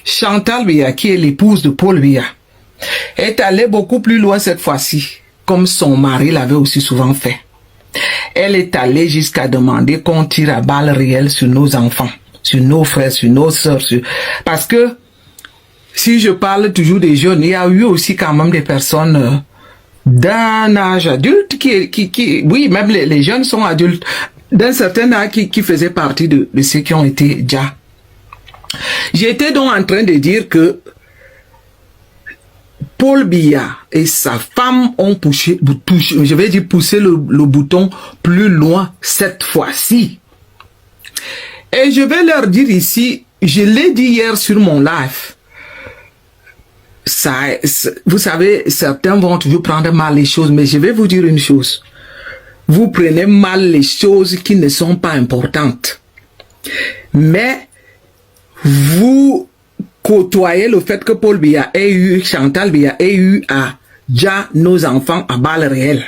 Chantal Biya, qui est l'épouse de Paul Biya, est allée beaucoup plus loin cette fois-ci, comme son mari l'avait aussi souvent fait. Elle est allée jusqu'à demander qu'on tire à balles réelles sur nos enfants, sur nos frères, sur nos sœurs, parce que si je parle toujours des jeunes, il y a eu aussi quand même des personnes d'un âge adulte oui, même les jeunes sont adultes, d'un certain âge qui faisaient partie de ceux qui ont été déjà. J'étais donc en train de dire que Paul Biya et sa femme ont poussé le bouton plus loin cette fois-ci. Et je vais leur dire ici, je l'ai dit hier sur mon live, vous savez, certains vont toujours prendre mal les choses, mais je vais vous dire une chose. Vous prenez mal les choses qui ne sont pas importantes. Mais vous côtoyez le fait que Paul Biya ait eu, Chantal Biya ait eu à déjà nos enfants à balles réelles.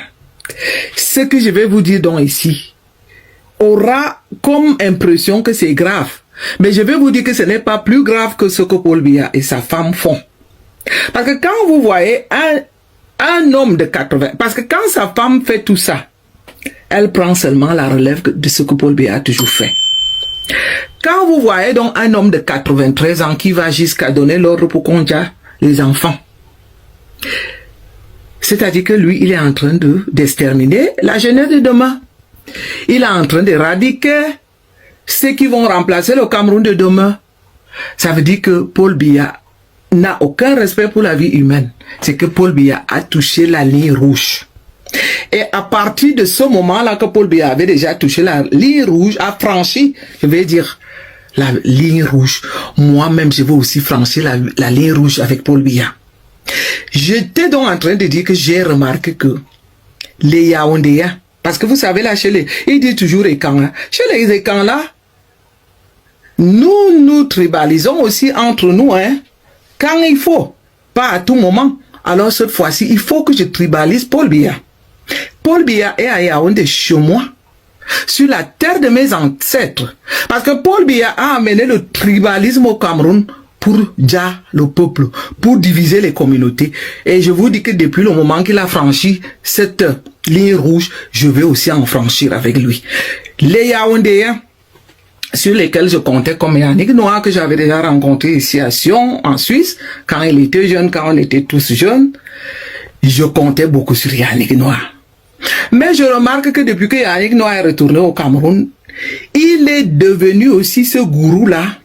Ce que je vais vous dire donc ici aura comme impression que c'est grave. Mais je vais vous dire que ce n'est pas plus grave que ce que Paul Biya et sa femme font. Parce que quand vous voyez un homme de 80, parce que quand sa femme fait tout ça, elle prend seulement la relève de ce que Paul Biya a toujours fait. Quand vous voyez donc un homme de 93 ans qui va jusqu'à donner l'ordre pour qu'on tue les enfants, c'est-à-dire que lui, il est en train d'exterminer la jeunesse de demain. Il est en train d'éradiquer ceux qui vont remplacer le Cameroun de demain. Ça veut dire que Paul Biya n'a aucun respect pour la vie humaine. C'est que Paul Biya a touché la ligne rouge. Et à partir de ce moment-là que Paul Biya avait déjà touché la ligne rouge, a franchi, je vais dire, la ligne rouge. Moi-même, je veux aussi franchir la ligne rouge avec Paul Biya. J'étais donc en train de dire que j'ai remarqué que les Yaoundéens, parce que vous savez là, ils disent toujours Ekans, hein. Chez les Ekans là, nous tribalisons aussi entre nous, hein. Quand il faut, pas à tout moment. Alors cette fois-ci, il faut que je tribalise Paul Biya. Paul Biya est à Yaoundé chez moi, sur la terre de mes ancêtres. Parce que Paul Biya a amené le tribalisme au Cameroun pour déjà le peuple, pour diviser les communautés. Et je vous dis que depuis le moment qu'il a franchi cette ligne rouge, je vais aussi en franchir avec lui. Les Yaoundéens, sur lesquels je comptais comme Yannick Noah, que j'avais déjà rencontré ici à Sion, en Suisse, quand il était jeune, quand on était tous jeunes, je comptais beaucoup sur Yannick Noah. Mais je remarque que depuis que Yannick Noah est retourné au Cameroun, il est devenu aussi ce gourou-là,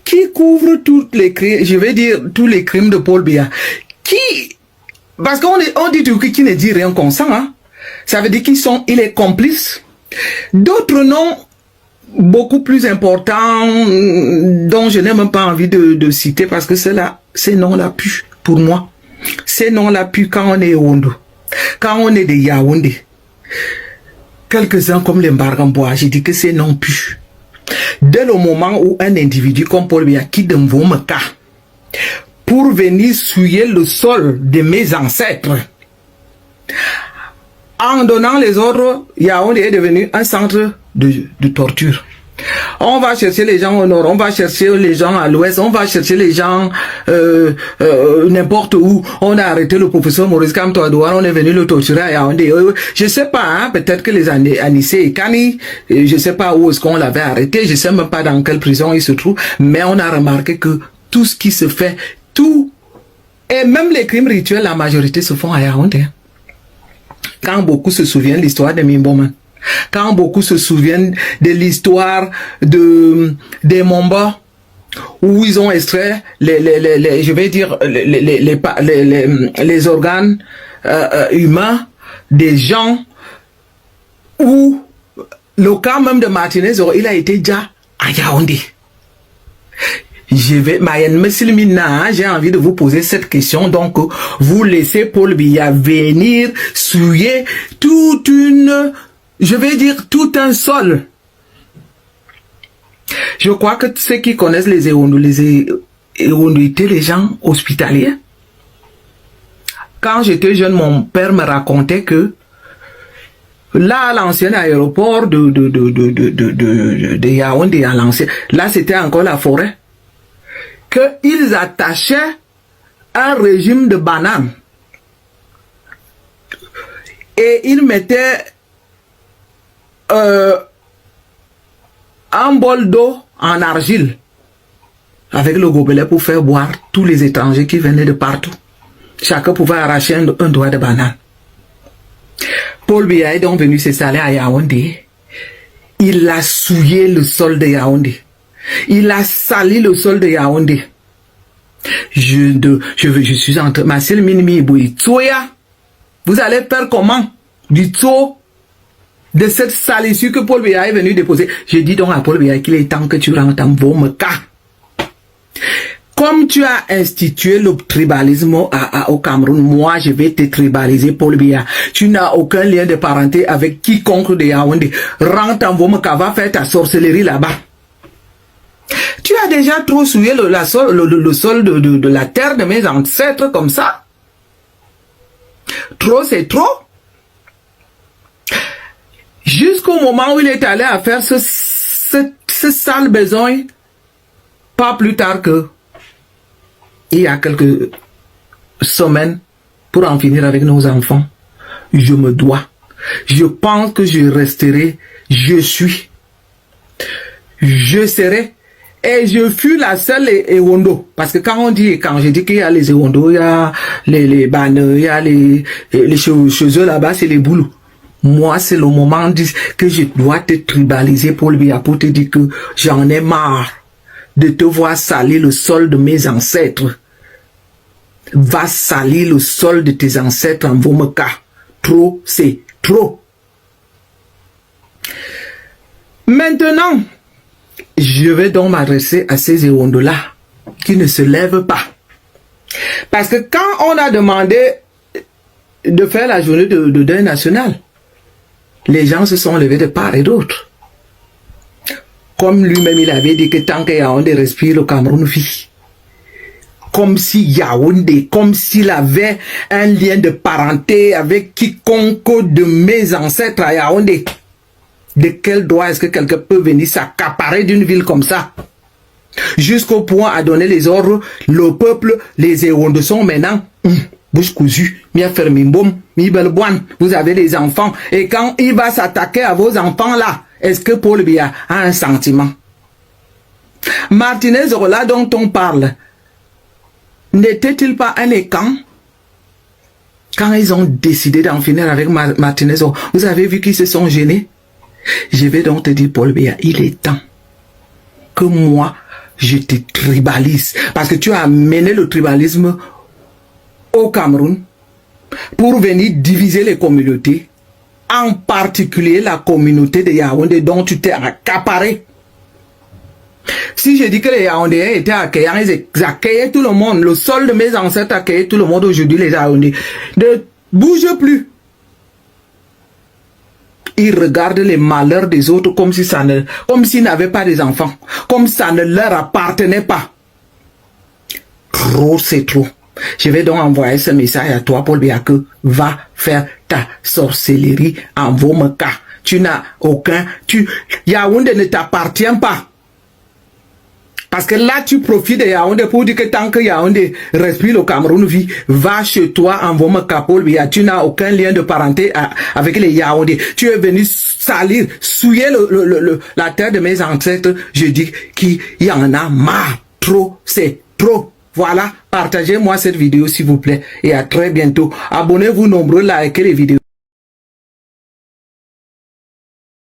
qui couvre toutes les crimes, je vais dire tous les crimes de Paul Biya, parce qu'on dit tout qui ne dit rien consent, hein. Ça veut dire il est complice. D'autres noms beaucoup plus importants, dont je n'ai même pas envie de citer, parce que ces noms-là puent pour moi. Ces noms-là puent quand on est Yaoundé, quand on est de Yaoundé. Quelques-uns comme les Mbargambois, j'ai dit que ces noms puent. Dès le moment où un individu comme Paul Biya quitte Mvomeka pour venir souiller le sol de mes ancêtres, en donnant les ordres, Yaoundé est devenu un centre de torture. On va chercher les gens au nord, on va chercher les gens à l'ouest, on va chercher les gens n'importe où. On a arrêté le professeur Maurice Kamto Adouar, on est venu le torturer à Yaoundé. Je sais pas, hein, peut-être que les Anissé et Kani, je sais pas où est-ce qu'on l'avait arrêté, je sais même pas dans quelle prison il se trouve, mais on a remarqué que tout ce qui se fait, et même les crimes rituels, la majorité se font à Yaoundé. Quand beaucoup se souviennent de l'histoire de Mimboman, quand beaucoup se souviennent de l'histoire des Momba, où ils ont extrait je vais dire les organes humains des gens, où le cas même de Martinez, il a été déjà à Yaoundé. J'ai envie de vous poser cette question. Donc, vous laissez Paul Biya venir souiller tout un sol. Je crois que ceux qui connaissent les étaient les gens hospitaliers. Quand j'étais jeune, mon père me racontait que là, à l'ancien aéroport de Yaoundé, là, c'était encore la forêt. qu'ils attachaient un régime de bananes. Et ils mettaient un bol d'eau en argile avec le gobelet pour faire boire tous les étrangers qui venaient de partout. Chacun pouvait arracher un doigt de banane. Paul Biya est donc venu s'installer à Yaoundé. Il a souillé le sol de Yaoundé. Il a sali le sol de Yaoundé. Je suis en train... Marcel Minimi Tsoya. Vous allez faire comment? Du tso de cette salissure que Paul Biya est venu déposer. Je dis donc à Paul Biya qu'il est temps que tu rentres en Vomeka. Comme tu as institué le tribalisme au Cameroun, moi je vais te tribaliser, Paul Biya. Tu n'as aucun lien de parenté avec quiconque de Yaoundé. Rentre en Vomeka, va faire ta sorcellerie là-bas. Tu as déjà trop souillé le sol de la terre de mes ancêtres comme ça. Trop, c'est trop. Jusqu'au moment où il est allé à faire ce sale besoin, pas plus tard que il y a quelques semaines, pour en finir avec nos enfants, je me dois. Je pense que je resterai, je suis. Je serai. Et je fus la seule Ewondo. Parce que quand je dis qu'il y a les Ewondo, il y a les banneux, il y a les chez eux là-bas, c'est les boulous. Moi, c'est le moment que je dois te tribaliser, Paul Biya, pour te dire que j'en ai marre de te voir salir le sol de mes ancêtres. Va salir le sol de tes ancêtres en Vomeka. Trop, c'est trop. Maintenant, je vais donc m'adresser à ces Ewondo-là qui ne se lèvent pas. Parce que quand on a demandé de faire la journée de deuil national, les gens se sont levés de part et d'autre. Comme lui-même il avait dit que tant que Yaoundé respire, le Cameroun vit. Comme si Yaoundé, comme s'il avait un lien de parenté avec quiconque de mes ancêtres à Yaoundé. De quel droit est-ce que quelqu'un peut venir s'accaparer d'une ville comme ça? Jusqu'au point à donner les ordres, le peuple, les Ewondo sont maintenant bouche cousue, vous avez des enfants. Et quand il va s'attaquer à vos enfants là, est-ce que Paul Biya a un sentiment? Martinez Zorola dont on parle, n'était-il pas un écan? Quand ils ont décidé d'en finir avec Martinez Zorola, vous avez vu qu'ils se sont gênés? Je vais donc te dire, Paul Biya, il est temps que moi, je te tribalise. Parce que tu as amené le tribalisme au Cameroun pour venir diviser les communautés, en particulier la communauté de Yaoundé dont tu t'es accaparé. Si je dis que les Yaoundéens étaient accueillants, ils accueillaient tout le monde. Le sol de mes ancêtres accueillait tout le monde. Aujourd'hui, les Yaoundés ne bougent plus. Ils regardent les malheurs des autres comme si s'ils n'avaient pas des enfants, comme ça ne leur appartenait pas. Trop, c'est trop. Je vais donc envoyer ce message à toi, Paul Biya, que va faire ta sorcellerie en Vomeka. Tu n'as aucun... Yaoundé ne t'appartient pas. Parce que là, tu profites de Yaoundé pour dire que tant que Yaoundé respire, le Cameroun vit. Va chez toi en Vomeka, Paul Biya. Tu n'as aucun lien de parenté avec les Yaoundé. Tu es venu salir, souiller la terre de mes ancêtres. Je dis qu'il y en a marre. Trop, c'est trop. Voilà, partagez-moi cette vidéo s'il vous plaît. Et à très bientôt. Abonnez-vous nombreux, likez les vidéos.